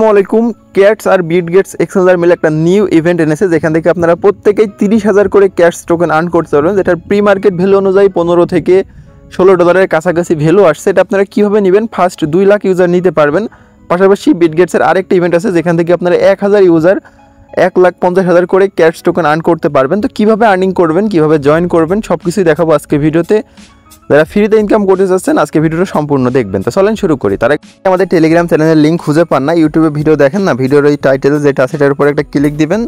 আসসালামাইকুম। ক্যাটস আর বিটগেটস এক্সচেঞ্জার মিলে একটা নিউ ইভেন্ট এনেছে, যেখান থেকে আপনারা প্রত্যেকেই 30,000 করে ক্যাটস টোকেন আর্ন করতে পারবেন, যেটার প্রি মার্কেট ভ্যালু অনুযায়ী 15 থেকে $16 কাছাকাছি ভ্যালু আসছে। এটা আপনারা কীভাবে নেবেন? ফার্স্ট 2 লাখ ইউজার নিতে পারবেন। পাশাপাশি বিটগেটসের আরেকটা ইভেন্ট আছে, যেখান থেকে আপনারা 1000 ইউজার 1,50,000 করে ক্যাটস টোকেন আর্ন করতে পারবেন। তো কীভাবে আর্নিং করবেন, কীভাবে জয়েন করবেন, সব কিছুই দেখাবো আজকে ভিডিওতে। যারা ফ্রিতে ইনকাম করতে চাচ্ছেন আজকে ভিডিওটা সম্পূর্ণ দেখবেন। তো চলেন শুরু করি। তারা আমাদের টেলিগ্রাম চ্যানেলের লিঙ্ক খুঁজে পান না, ইউটিউবে ভিডিও দেখেন না, ভিডিওর এই টাইটেল যেটা আছে এটার উপর একটা ক্লিক দিবেন।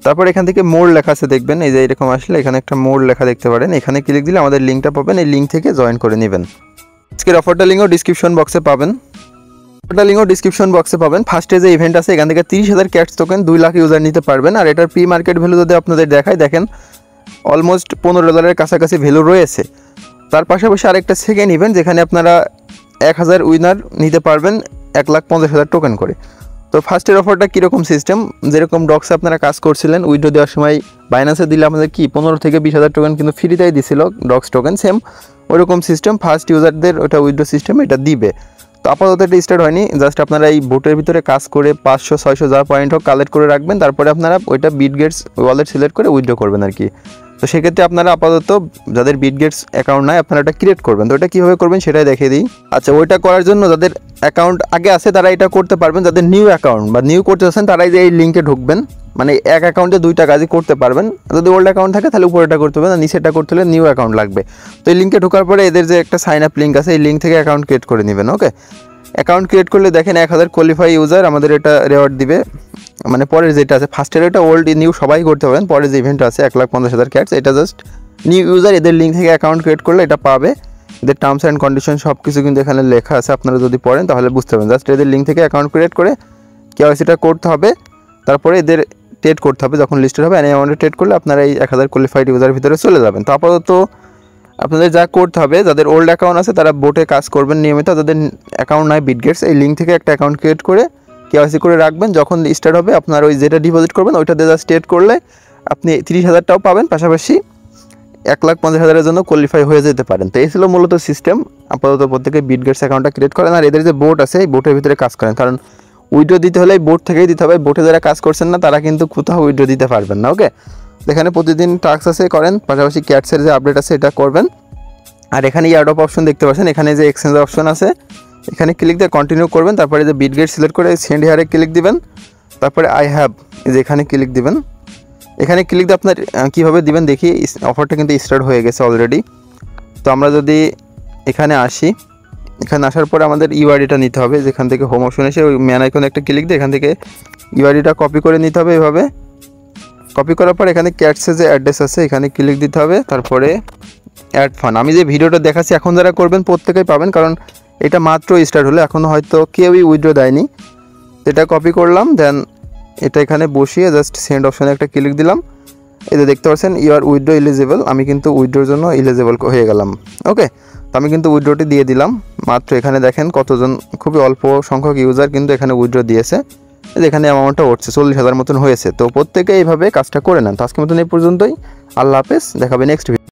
তারপর এখান থেকে মোর লেখা আছে দেখবেন, এই যে এরকম আসলে এখানে একটা মোর লেখা দেখতে পারেন, এখানে ক্লিক দিলে আমাদের লিঙ্কটা পাবেন, এই লিঙ্ক থেকে জয়েন করে নেবেন। আজকের অফারটা লিঙ্কও ডিসক্রিপশন বক্সে পাবেন। ফার্স্টে যে ইভেন্ট আছে এখান থেকে 30,000 ক্যাটস টোকেন 2 লাখ ইউজার নিতে পারবেন। আর এটার প্রি মার্কেট ভ্যালু যদি আপনাদের দেখায়, দেখেন অলমোস্ট $15 কাছাকাছি ভ্যালু রয়েছে। তার পাশাপাশি আরেকটা সেকেন্ড ইভেন্ট, যেখানে আপনারা 1000 উইনার নিতে পারবেন 1,50,000 টোকেন করে। তো ফার্স্টের অফারটা কীরকম সিস্টেম, যেরকম ডক্সে আপনারা কাজ করছিলেন, উইড্রো দেওয়ার সময় বাইন্যান্সে দিলে আমাদের কি 15 থেকে 20,000 টোকেন কিন্তু ফ্রিতেই দিছিল ডক্স টোকেন, সেম ওরকম সিস্টেম ফার্স্ট ইউজারদের ওটা উইড্রো সিস্টেম এটা দিবে। তো আপাতত এটা স্টার্ট হয়নি, জাস্ট আপনারা এই বোটের ভিতরে কাজ করে 500-600 যা পয়েন্ট হোক কালেক্ট করে রাখবেন, তারপরে আপনারা ওইটা বিটগেটস ওয়ালেট সিলেক্ট করে উইড্রো করবেন আর কি। তো সেক্ষেত্রে আপনারা আপাতত যাদের বিটগেটস অ্যাকাউন্ট নাই আপনারা এটা ক্রিয়েট করবেন। তো এটা কীভাবে করবেন সেটাই দেখিয়ে দিই। আচ্ছা, ওইটা করার জন্য যাদের অ্যাকাউন্ট আগে আছে তারা এটা করতে পারবেন, যাদের নিউ অ্যাকাউন্ট বা নিউ করতে চাচ্ছেন তারাই যে এই লিঙ্কে ঢুকবেন, মানে এক অ্যাকাউন্টে 2টা কাজই করতে পারবেন। যদি ওল্ড অ্যাকাউন্ট থাকে তাহলে উপরেটা করতে পারবেন, আর নিচেটা করতে হলে নিউ অ্যাকাউন্ট লাগবে। তো এই লিঙ্কে ঢোকার পরে এদের যে একটা সাইন আপ লিঙ্ক আছে, এই লিঙ্ক থেকে অ্যাকাউন্ট ক্রিয়েট করে নেবেন। ওকে, অ্যাকাউন্ট ক্রিয়েট করলে দেখেন 1000 কোয়ালিফাই ইউজার আমাদের এটা রেওয়ার্ড দিবে। মানে পরের যেটা আছে, ফার্স্টের এটা ওল্ড নিউ সবাই করতে পারবেন, পরের যে ইভেন্ট আছে 1,50,000 ক্যাটস, এটা জাস্ট নিউ ইউজার এদের লিঙ্ক থেকে অ্যাকাউন্ট ক্রিয়েট করলে এটা পাবে। এদের টার্মস অ্যান্ড কন্ডিশন সব কিছু কিন্তু এখানে লেখা আছে, আপনারা যদি পড়েন তাহলে বুঝতে পারবেন। জাস্ট এদের লিঙ্ক থেকে অ্যাকাউন্ট ক্রিয়েট করে কেওয়াইসিটা করতে হবে, তারপরে এদের ট্রেড করতে হবে। যখন লিস্টেড হবে অ্যামাউন্টে ট্রেড করলে আপনারা এই 1000 কোয়ালিফাইড ইউজার ভিতরে চলে যাবেন। তো আপাতত আপনাদের যা করতে হবে, যাদের ওল্ড অ্যাকাউন্ট আছে তারা বোটে কাজ করবেন নিয়মিত, যাদের অ্যাকাউন্ট নাই বিটগেটস এই লিঙ্ক থেকে একটা অ্যাকাউন্ট ক্রিয়েট করে কেওয়াইসি করে রাখবেন। যখন স্টার্ট হবে আপনার ওই যেটা ডিপোজিট করবেন ওইটাতে জাস্ট ট্রেড করলে আপনি 30,000টাও পাবেন, পাশাপাশি 1,50,000-এর জন্য কোয়ালিফাই হয়ে যেতে পারেন। তো এই ছিল মূলত সিস্টেম। আপাতত প্রত্যেকে বিটগেটস অ্যাকাউন্টটা ক্রিয়েট করেন, আর এদের যে বোট আছে এই বোটের ভিতরে কাজ করেন, কারণ উইড্রো দিতে হলে বোট থেকেই দিতে হবে। বোটে যারা কাজ করছেন না তারা কিন্তু কোথাও উইড্রো দিতে পারবেন না। ওকে, এখানে প্রতিদিন টাস্ক আছে করেন, পাশাপাশি ক্যাটসের যে আপডেট আছে এটা করবেন। আর এখানে ইয়ারডপ অপশন দেখতে পাচ্ছেন, এখানে যে এক্সচেঞ্জ অপশন আছে এখানে ক্লিক দিয়ে কন্টিনিউ করবেন, তারপরে যে বিটগেট সিলেক্ট করে সেন্ড হিয়ারে ক্লিক দিবেন, তারপরে আই হ্যাভ যে এখানে ক্লিক দিবেন। এখানে ক্লিক দিয়ে আপনার কীভাবে দিবেন দেখি, অফারটা কিন্তু স্টার্ট হয়ে গেছে অলরেডি। তো আমরা যদি এখানে আসি, এখানে আসার পরে আমাদের ইউআইডিটা নিতে হবে, যেখান থেকে হোম অপশন এসে ওই ম্যান আইকনে একটা ক্লিক দিয়ে এখান থেকে ইউআইডিটা কপি করে নিতে হবে। এভাবে কপি করার পর এখানে ক্যাটসের যে অ্যাড্রেস আছে এখানে ক্লিক দিতে হবে, তারপরে অ্যাড ফান্ড। আমি যে ভিডিওটা দেখাচ্ছি এখন যারা করবেন প্রত্যেকেই পাবেন, কারণ এটা মাত্র স্টার্ট হলে এখনও হয়তো কেউই উইথড্র দেয়নি। এটা কপি করলাম, দেন এটা এখানে বসিয়ে জাস্ট সেন্ড অপশানে একটা ক্লিক দিলাম। এই যে দেখতে পাচ্ছেন ইউ আর উইথড্র এলিজিবল, আমি কিন্তু উইথড্রোর জন্য এলিজিবল হয়ে গেলাম। ওকে, তো আমি কিন্তু উইথড্রোটি দিয়ে দিলাম মাত্র। এখানে দেখেন কতজন, খুবই অল্প সংখ্যক ইউজার কিন্তু এখানে উইথড্রো দিয়েছে। এখানে অ্যামাউন্টটা উঠছে 40,000 মতন হয়েছে। তো প্রত্যেকে এইভাবে কাজটা করে নেন। তো আজকের মতন এই পর্যন্তই, আল্লাহ হাফেজ, দেখাবে নেক্সট ভিডিও।